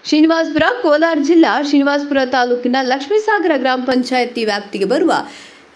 ಶ್ರೀನಿವಾಸಪುರ ಕೋಲಾರ ಜಿಲ್ಲಾ ಶ್ರೀನಿವಾಸಪುರ ತಾಲೂಕಿನ ಲಕ್ಷ್ಮೀಸಾಗರ ಗ್ರಾಮ ಪಂಚಾಯಿತಿ ವ್ಯಾಪ್ತಿಗೆ ಬರುವ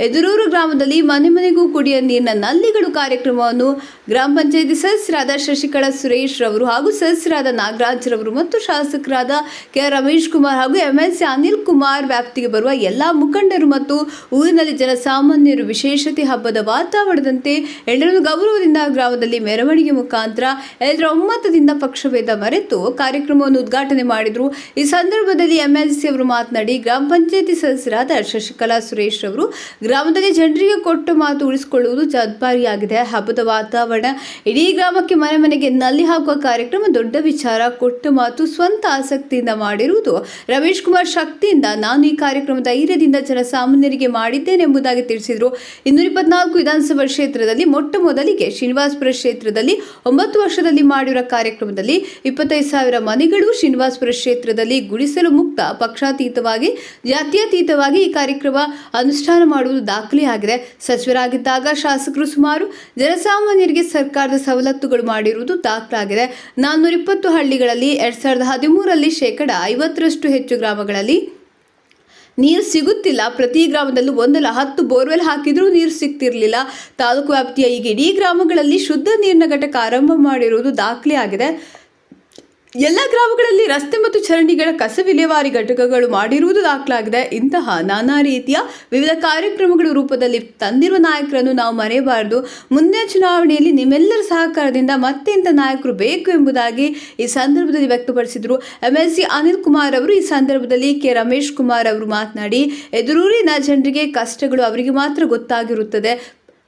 ಎದುರೂರು ಗ್ರಾಮದಲ್ಲಿ ಮನೆ ಮನೆಗೂ ಕುಡಿಯುವ ನೀರಿನ ನಲ್ಲಿಗಳು ಕಾರ್ಯಕ್ರಮವನ್ನು ಗ್ರಾಮ ಪಂಚಾಯಿತಿ ಸದಸ್ಯರಾದ ಶಶಿಕಲಾ ಸುರೇಶ್ ರವರು ಹಾಗೂ ಸದಸ್ಯರಾದ ನಾಗರಾಜ್ ರವರು ಮತ್ತು ಶಾಸಕರಾದ ಕೆ ರಮೇಶ್ ಕುಮಾರ್ ಹಾಗೂ ಎಂಎಲ್ಸಿ ಅನಿಲ್ ಕುಮಾರ್ ವ್ಯಾಪ್ತಿಗೆ ಬರುವ ಎಲ್ಲಾ ಮುಖಂಡರು ಮತ್ತು ಊರಿನಲ್ಲಿ ಜನಸಾಮಾನ್ಯರು ವಿಶೇಷತೆ ಹಬ್ಬದ ವಾತಾವರಣದಂತೆ ಎಲ್ಲರನ್ನು ಗೌರವದಿಂದ ಗ್ರಾಮದಲ್ಲಿ ಮೆರವಣಿಗೆ ಮುಖಾಂತರ ಎಲ್ಲರ ಒಮ್ಮತದಿಂದ ಪಕ್ಷಭೇದ ಮರೆತು ಕಾರ್ಯಕ್ರಮವನ್ನು ಉದ್ಘಾಟನೆ ಮಾಡಿದರು. ಈ ಸಂದರ್ಭದಲ್ಲಿ ಎಂಎಲ್ಸಿ ಅವರು ಮಾತನಾಡಿ ಗ್ರಾಮ ಪಂಚಾಯಿತಿ ಸದಸ್ಯರಾದ ಶಶಿಕಲಾ ಸುರೇಶ್ ರವರು ಗ್ರಾಮದಲ್ಲಿ ಜನರಿಗೆ ಕೊಟ್ಟು ಮಾತು ಉಳಿಸಿಕೊಳ್ಳುವುದು ಜವಾಬ್ದಾರಿಯಾಗಿದೆ. ಹಬ್ಬದ ವಾತಾವರಣ ಇಡೀ ಗ್ರಾಮಕ್ಕೆ ಮನೆ ಮನೆಗೆ ನಲ್ಲಿ ಹಾಕುವ ಕಾರ್ಯಕ್ರಮ ದೊಡ್ಡ ವಿಚಾರ. ಕೊಟ್ಟು ಮಾತು ಸ್ವಂತ ಆಸಕ್ತಿಯಿಂದ ಮಾಡಿರುವುದು ರಮೇಶ್ ಕುಮಾರ್ ಶಕ್ತಿಯಿಂದ ನಾನು ಈ ಕಾರ್ಯಕ್ರಮ ಧೈರ್ಯದಿಂದ ಜನಸಾಮಾನ್ಯರಿಗೆ ಮಾಡಿದ್ದೇನೆ ಎಂಬುದಾಗಿ ತಿಳಿಸಿದರು. 224 ವಿಧಾನಸಭಾ ಕ್ಷೇತ್ರದಲ್ಲಿ ಮೊಟ್ಟ ಮೊದಲಿಗೆ ಶ್ರೀನಿವಾಸಪುರ ಕ್ಷೇತ್ರದಲ್ಲಿ 9 ವರ್ಷದಲ್ಲಿ ಮಾಡಿರುವ ಕಾರ್ಯಕ್ರಮದಲ್ಲಿ 25,000 ಮನೆಗಳು ಶ್ರೀನಿವಾಸಪುರ ಕ್ಷೇತ್ರದಲ್ಲಿ ಗುಡಿಸಲು ಮುಕ್ತ ಪಕ್ಷಾತೀತವಾಗಿ ಜಾತ್ಯತೀತವಾಗಿ ಈ ಕಾರ್ಯಕ್ರಮ ಅನುಷ್ಠಾನ ಮಾಡುವುದು ದಾಖಲೆಯಾಗಿದೆ. ಸಚಿವರಾಗಿದ್ದಾಗ ಶಾಸಕರು ಸುಮಾರು ಜನಸಾಮಾನ್ಯರಿಗೆ ಸರ್ಕಾರದ ಸವಲತ್ತುಗಳು ಮಾಡಿರುವುದು ದಾಖಲಾಗಿದೆ. 420 ಹಳ್ಳಿಗಳಲ್ಲಿ 2013ರಲ್ಲಿ 50% ಹೆಚ್ಚು ಗ್ರಾಮಗಳಲ್ಲಿ ನೀರು ಸಿಗುತ್ತಿಲ್ಲ. ಪ್ರತಿ ಗ್ರಾಮದಲ್ಲೂ 110 ಬೋರ್ವೆಲ್ ಹಾಕಿದ್ರೂ ನೀರು ಸಿಗ್ತಿರ್ಲಿಲ್ಲ. ತಾಲೂಕು ವ್ಯಾಪ್ತಿಯ ಈಗ ಇಡೀ ಗ್ರಾಮಗಳಲ್ಲಿ ಶುದ್ಧ ನೀರಿನ ಘಟಕ ಆರಂಭ ಮಾಡಿರುವುದು ದಾಖಲೆಯಾಗಿದೆ. ಎಲ್ಲ ಗ್ರಾಮಗಳಲ್ಲಿ ರಸ್ತೆ ಮತ್ತು ಚರಂಡಿಗಳ ಕಸ ವಿಲೇವಾರಿ ಘಟಕಗಳು ಮಾಡಿರುವುದು ದಾಖಲಾಗಿದೆ. ಇಂತಹ ನಾನಾ ರೀತಿಯ ವಿವಿಧ ಕಾರ್ಯಕ್ರಮಗಳ ರೂಪದಲ್ಲಿ ತಂದಿರುವ ನಾಯಕರನ್ನು ನಾವು ಮರೆಯಬಾರದು. ಮುಂದಿನ ಚುನಾವಣೆಯಲ್ಲಿ ನಿಮ್ಮೆಲ್ಲರ ಸಹಕಾರದಿಂದ ಮತ್ತೆ ಇಂಥ ನಾಯಕರು ಬೇಕು ಎಂಬುದಾಗಿ ಈ ಸಂದರ್ಭದಲ್ಲಿ ವ್ಯಕ್ತಪಡಿಸಿದರು. ಎಂಎಲ್ಸಿ ಅನಿಲ್ ಕುಮಾರ್ ಅವರು ಈ ಸಂದರ್ಭದಲ್ಲಿ ಕೆ ರಮೇಶ್ ಕುಮಾರ್ ಅವರು ಮಾತನಾಡಿ ಎದುರೂರಿನ ಜನರಿಗೆ ಕಷ್ಟಗಳು ಅವರಿಗೆ ಮಾತ್ರ ಗೊತ್ತಾಗಿರುತ್ತದೆ.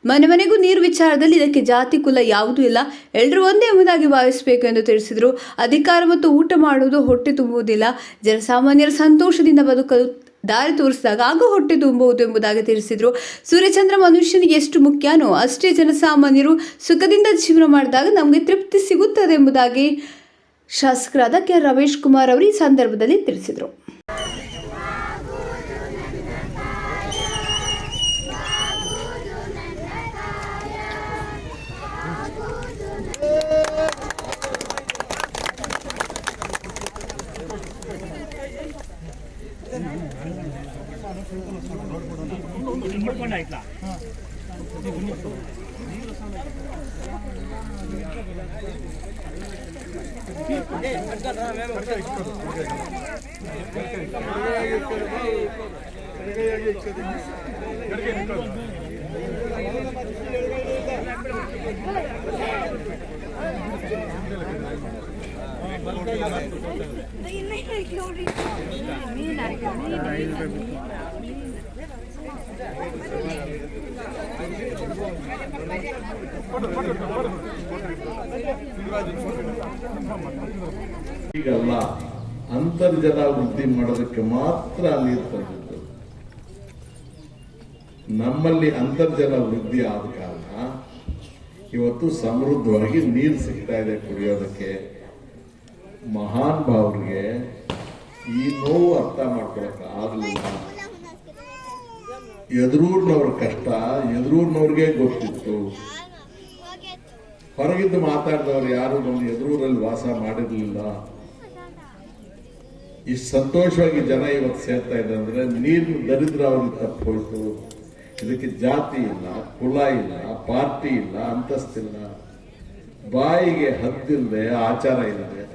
ಮನೆ ಮನೆಗೂ ನೀರು ವಿಚಾರದಲ್ಲಿ ಇದಕ್ಕೆ ಜಾತಿ ಕುಲ ಯಾವುದೂ ಇಲ್ಲ, ಎಲ್ಲರೂ ಒಂದೇ ಎಂಬುದಾಗಿ ಭಾವಿಸಬೇಕು ಎಂದು ತಿಳಿಸಿದರು. ಅಧಿಕಾರ ಮತ್ತು ಊಟ ಮಾಡುವುದು ಹೊಟ್ಟೆ ತುಂಬುವುದಿಲ್ಲ, ಜನಸಾಮಾನ್ಯರ ಸಂತೋಷದಿಂದ ಬದುಕಲು ದಾರಿ ತೋರಿಸಿದಾಗ ಆಗ ಹೊಟ್ಟೆ ತುಂಬುವುದು ಎಂಬುದಾಗಿ ತಿಳಿಸಿದರು. ಸೂರ್ಯಚಂದ್ರ ಮನುಷ್ಯನಿಗೆ ಎಷ್ಟು ಮುಖ್ಯನೋ ಅಷ್ಟೇ ಜನಸಾಮಾನ್ಯರು ಸುಖದಿಂದ ಜೀವನ ಮಾಡಿದಾಗ ನಮಗೆ ತೃಪ್ತಿ ಸಿಗುತ್ತದೆ ಎಂಬುದಾಗಿ ಶಾಸಕರಾದ ಕೆ ರಮೇಶ್ ಕುಮಾರ್ ಅವರು ಈ ಸಂದರ್ಭದಲ್ಲಿ ತಿಳಿಸಿದರು. ಈಗಲ್ಲ ಅಂತರ್ಜಲ ವೃದ್ಧಿ ಮಾಡೋದಕ್ಕೆ ಮಾತ್ರ ನೀರು ತಂದಿದ್ದು. ನಮ್ಮಲ್ಲಿ ಅಂತರ್ಜಲ ವೃದ್ಧಿ ಆದ ಕಾರಣ ಇವತ್ತು ಸಮೃದ್ಧವಾಗಿ ನೀರು ಸಿಗ್ತಾ ಇದೆ ಕುಡಿಯೋದಕ್ಕೆ. ಮಹಾನ್ ಭಾವರಿಗೆ ಈ ನೋವು ಅರ್ಥ ಮಾಡ್ಕೊಳಕ್ ಆಗಲಿಲ್ಲ. ಎದುರೂರಿನವ್ರ ಕಷ್ಟ ಎದುರೂರಿನವ್ರಿಗೆ ಗೊತ್ತಿತ್ತು. ಹೊರಗಿದ್ದು ಮಾತಾಡಿದವರು ಯಾರು ನಮ್ಮ ಎದುರೂರಲ್ಲಿ ವಾಸ ಮಾಡಿರ್ಲಿಲ್ಲ. ಇಷ್ಟು ಸಂತೋಷವಾಗಿ ಜನ ಇವತ್ತು ಸೇರ್ತಾ ಇದೆ ಅಂದ್ರೆ ನೀರು ದರಿದ್ರ ಅವ್ರಿಗೆ ತಪ್ಪೋಯ್ತು. ಇದಕ್ಕೆ ಜಾತಿ ಇಲ್ಲ, ಕುಲ ಇಲ್ಲ, ಪಾರ್ಟಿ ಇಲ್ಲ, ಅಂತಸ್ತಿಲ್ಲ, ಬಾಯಿಗೆ ಹದ್ದಿಲ್ಲದೆ ಆಚಾರ ಇಲ್ಲದೆ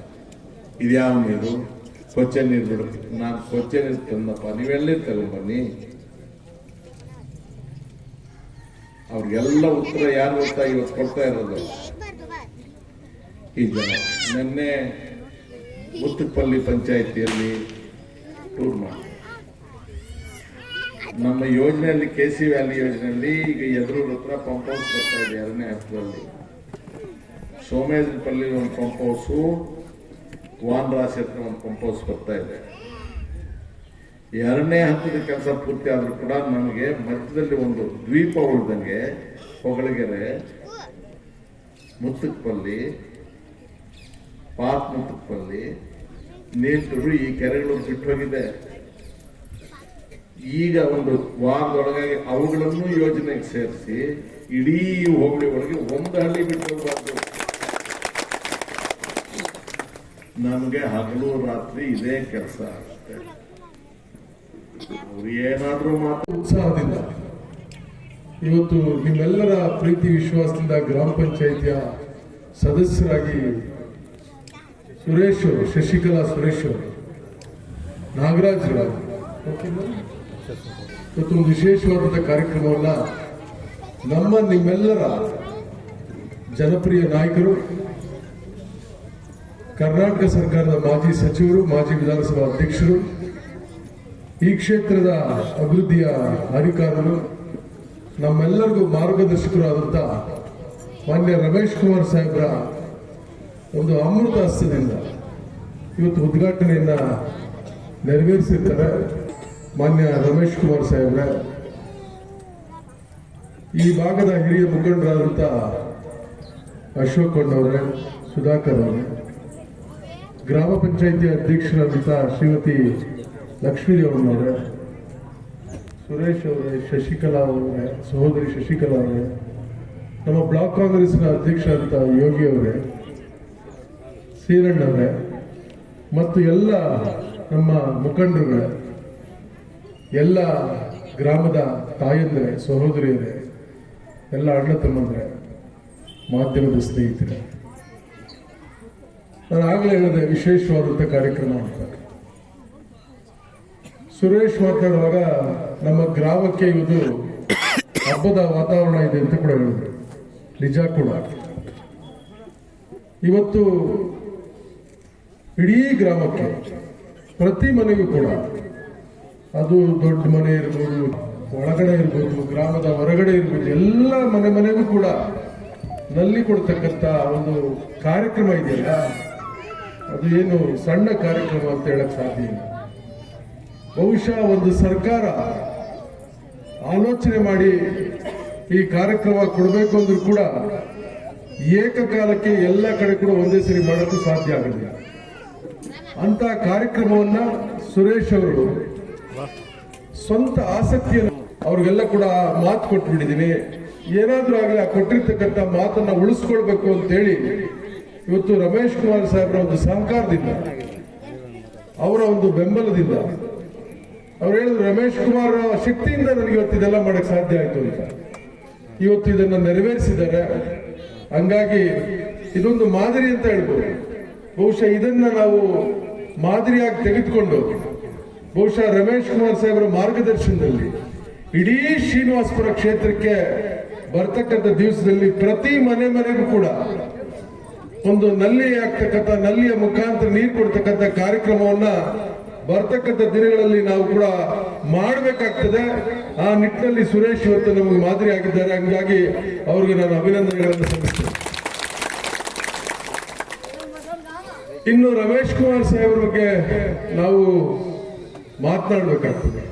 ಇದ್ಯಾವ ನೀರು ಕೊಚ್ಚೆ ನೀರು ಬಿಡುತ್ತೆ. ನಾನು ಕೊಚ್ಚೆ ನೀರು ತಂದಪ್ಪ, ನೀವೆಲ್ಲೇ ತಗೊಂಡ್ಬನ್ನಿ. ಅವ್ರಿಗೆಲ್ಲ ಉತ್ತರ ಯಾರು ಗೊತ್ತಾ ಇವತ್ತು ಕೊಡ್ತಾ ಇರೋದು ಈ ಜನ. ನಿನ್ನೆ ಮುತ್ತುಪಲ್ಲಿ ಪಂಚಾಯಿತಿಯಲ್ಲಿ ಟೂರ್ ಮಾಡಿ ನಮ್ಮ ಯೋಜನೆಯಲ್ಲಿ KC ವ್ಯಾಲಿ ಯೋಜನೆಯಲ್ಲಿ ಈಗ ಎದುರೂರ ಹತ್ರ ಪಂಪ್ ಹೌಸ್ ಬರ್ತಾ ಇದೆ. 2ನೇ ಹಂತದಲ್ಲಿ ಸೋಮೇಶ್ವರಪಲ್ಲಿ ಒಂದು ಪಂಪ್ ಹೌಸು, ವಾನರಾಶಿ ಹತ್ರ ಒಂದು ಪಂಪ್ ಹೌಸ್ ಬರ್ತಾ ಇದೆ. 2ನೇ ಹಂತದ ಕೆಲಸ ಪೂರ್ತಿ ಆದ್ರೂ ಕೂಡ ನಮಗೆ ಮಧ್ಯದಲ್ಲಿ ಒಂದು ದ್ವೀಪ ಉಳಿದಂಗೆ ಹೊಗಳಗೆರೆ, ಮುತ್ತುಪಲ್ಲಿ, ಪಾತ್ ಮುತ್ತುಪಲ್ಲಿ, ನೀರು ಈ ಕೆರೆಗಳು ಬಿಟ್ಟು ಹೋಗಿದೆ. ಈಗ ಒಂದು ವಾರದೊಳಗಾಗಿ ಅವುಗಳನ್ನು ಯೋಜನೆಗೆ ಸೇರಿಸಿ ಇಡೀ ಹೋಬಳಿ ಒಳಗೆ ಒಂದು ಹಳ್ಳಿ ಬಿಟ್ಟು ಹೋಗಬಾರ್ದು. ನಮಗೆ ಹಗಲು ರಾತ್ರಿ ಇದೇ ಕೆಲಸ ಆಗುತ್ತೆ. ಅವ್ರು ಏನಾದ್ರೂ ಉತ್ಸಾಹದಿಂದ ಇವತ್ತು ನಿಮ್ಮೆಲ್ಲರ ಪ್ರೀತಿ ವಿಶ್ವಾಸದಿಂದ ಗ್ರಾಮ ಪಂಚಾಯಿತಿಯ ಸದಸ್ಯರಾಗಿ ಸುರೇಶ್ ಅವರು, ಶಶಿಕಲಾ ಸುರೇಶ್ ಅವರು, ನಾಗರಾಜ್ ರಾವ್ ಇವತ್ತು ವಿಶೇಷವಾದಂಥ ಕಾರ್ಯಕ್ರಮವನ್ನ ನಿಮ್ಮೆಲ್ಲರ ಜನಪ್ರಿಯ ನಾಯಕರು, ಕರ್ನಾಟಕ ಸರ್ಕಾರದ ಮಾಜಿ ಸಚಿವರು, ಮಾಜಿ ವಿಧಾನಸಭಾ ಅಧ್ಯಕ್ಷರು, ಈ ಕ್ಷೇತ್ರದ ಅಭಿವೃದ್ಧಿಯ ಅಧಿಕಾರಿಗಳು, ನಮ್ಮೆಲ್ಲರಿಗೂ ಮಾರ್ಗದರ್ಶಕರಾದಂಥ ಮಾನ್ಯ ರಮೇಶ್ ಕುಮಾರ್ ಸಾಹೇಬ್ರ ಒಂದು ಅಮೃತ ಹಸ್ತದಿಂದ ಇವತ್ತು ಉದ್ಘಾಟನೆಯನ್ನ ನೆರವೇರಿಸಿರ್ತಾರೆ. ಮಾನ್ಯ ರಮೇಶ್ ಕುಮಾರ್ ಸಾಹೇಬ್ರ, ಈ ಭಾಗದ ಹಿರಿಯ ಮುಖಂಡರಾದಂಥ ಅಶೋಕ್ ಕೊಂಡವರೇ, ಸುಧಾಕರ್ ಅವರೇ, ಗ್ರಾಮ ಪಂಚಾಯಿತಿ ಅಧ್ಯಕ್ಷರಾದಂಥ ಶ್ರೀಮತಿ ಲಕ್ಷ್ಮೀದೇವಣ್ಣವರೇ, ಸುರೇಶ್ ಅವರೇ, ಶಶಿಕಲಾ ಅವರೇ, ಸಹೋದರಿ ಶಶಿಕಲಾ ಅವರೇ, ನಮ್ಮ ಬ್ಲಾಕ್ ಕಾಂಗ್ರೆಸ್ನ ಅಧ್ಯಕ್ಷರಾದಂಥ ಯೋಗಿ ಅವರೇ, ಸೀರಣ್ಣವರೇ ಮತ್ತು ಎಲ್ಲ ನಮ್ಮ ಮುಖಂಡರುಗಳೇ, ಎಲ್ಲ ಗ್ರಾಮದ ತಾಯಂದಿರೇ, ಸಹೋದರಿಯರೇ, ಎಲ್ಲ ಅಣ್ಣ ತಮ್ಮಂದ್ರೆ, ಮಾಧ್ಯಮದ ಸ್ನೇಹಿತರೆ, ನಾನು ಆಗಲೇ ಹೇಳಿದೆ ವಿಶೇಷವಾದಂಥ ಕಾರ್ಯಕ್ರಮ ಅಂತ. ಸುರೇಶ್ ಮಾತನಾಡುವಾಗ ನಮ್ಮ ಗ್ರಾಮಕ್ಕೆ ಇದು ಹಬ್ಬದ ವಾತಾವರಣ ಇದೆ ಅಂತ ಕೂಡ ಹೇಳಿದ್ರು. ನಿಜ ಕೂಡ. ಇವತ್ತು ಇಡೀ ಗ್ರಾಮಕ್ಕೆ, ಪ್ರತಿ ಮನೆಗೂ ಕೂಡ, ಅದು ದೊಡ್ಡ ಮನೆ ಇರ್ಬೋದು, ಒಳಗಡೆ ಇರ್ಬೋದು, ಗ್ರಾಮದ ಹೊರಗಡೆ ಇರ್ಬೋದು, ಎಲ್ಲ ಮನೆಗೂ ಕೂಡ ನಲ್ಲಿ ಕೊಡ್ತಕ್ಕಂಥ ಒಂದು ಕಾರ್ಯಕ್ರಮ ಇದೆಯಲ್ಲ, ಅದು ಏನು ಸಣ್ಣ ಕಾರ್ಯಕ್ರಮ ಅಂತ ಹೇಳಕ್ ಸಾಧ್ಯ ಇಲ್ಲ. ಬಹುಶಃ ಒಂದು ಸರ್ಕಾರ ಆಲೋಚನೆ ಮಾಡಿ ಈ ಕಾರ್ಯಕ್ರಮ ಕೊಡಬೇಕು ಅಂದ್ರೂ ಕೂಡ ಏಕಕಾಲಕ್ಕೆ ಎಲ್ಲ ಕಡೆ ಕೂಡ ಒಂದೇ ಸರಿ ಮಾಡೋಕ್ಕೂ ಸಾಧ್ಯ ಆಗಲಿಲ್ಲ. ಅಂತ ಕಾರ್ಯಕ್ರಮವನ್ನ ಸುರೇಶ್ ಅವರು ಸ್ವಂತ ಆಸಕ್ತಿಯನ್ನು ಅವ್ರಿಗೆಲ್ಲ ಕೂಡ ಮಾತು ಕೊಟ್ಬಿಟ್ಟಿದ್ದೀನಿ. ಏನಾದ್ರೂ ಆಗಲಿ ಆ ಕೊಟ್ಟಿರ್ತಕ್ಕಂಥ ಮಾತನ್ನ ಉಳಿಸ್ಕೊಳ್ಬೇಕು ಅಂತ ಹೇಳಿ ಇವತ್ತು ರಮೇಶ್ ಕುಮಾರ್ ಸಾಹೇಬ್ರ ಒಂದು ಸಹಕಾರದಿಂದ, ಅವರ ಒಂದು ಬೆಂಬಲದಿಂದ, ಅವ್ರು ಹೇಳಿದ್ರು ರಮೇಶ್ ಕುಮಾರ್ ಶಕ್ತಿಯಿಂದ ನನಗೆ ಇವತ್ತು ಇದೆಲ್ಲ ಮಾಡಕ್ ಸಾಧ್ಯ ಆಯ್ತು ಅಂತ. ಇವತ್ತು ಇದನ್ನ ನೆರವೇರಿಸಿದ್ದಾರೆ. ಹಂಗಾಗಿ ಇದೊಂದು ಮಾದರಿ ಅಂತ ಹೇಳ್ಬೋದು. ಬಹುಶಃ ಇದನ್ನ ನಾವು ಮಾದರಿಯಾಗಿ ತೆಗೆದುಕೊಂಡು ಬಹುಶಃ ರಮೇಶ್ ಕುಮಾರ್ ಸಾಹೇಬರ ಮಾರ್ಗದರ್ಶನದಲ್ಲಿ ಇಡೀ ಶ್ರೀನಿವಾಸಪುರ ಕ್ಷೇತ್ರಕ್ಕೆ ಬರ್ತಕ್ಕಂಥ ದಿವಸದಲ್ಲಿ ಪ್ರತಿ ಮನೆಗೂ ಕೂಡ ಒಂದು ನಲ್ಲಿ ಆಗ್ತಕ್ಕಂಥ, ನಲ್ಲಿಯ ಮುಖಾಂತರ ನೀರು ಕೊಡ್ತಕ್ಕಂಥ ಕಾರ್ಯಕ್ರಮವನ್ನ ಬರ್ತಕ್ಕಂಥ ದಿನಗಳಲ್ಲಿ ನಾವು ಕೂಡ ಮಾಡಬೇಕಾಗ್ತದೆ. ಆ ನಿಟ್ಟಿನಲ್ಲಿ ಸುರೇಶ್ ಇವತ್ತು ನಮಗೆ ಮಾದರಿ ಆಗಿದ್ದಾರೆ. ಹಂಗಾಗಿ ಅವ್ರಿಗೆ ನಾನು ಅಭಿನಂದನೆಗಳನ್ನು ಸಲ್ಲಿಸ್ತೇನೆ. ಇನ್ನು ರಮೇಶ್ ಕುಮಾರ್ ಸಾಹೇಬ್ರ ಬಗ್ಗೆ ನಾವು ಮಾತನಾಡಬೇಕಾಗ್ತದೆ.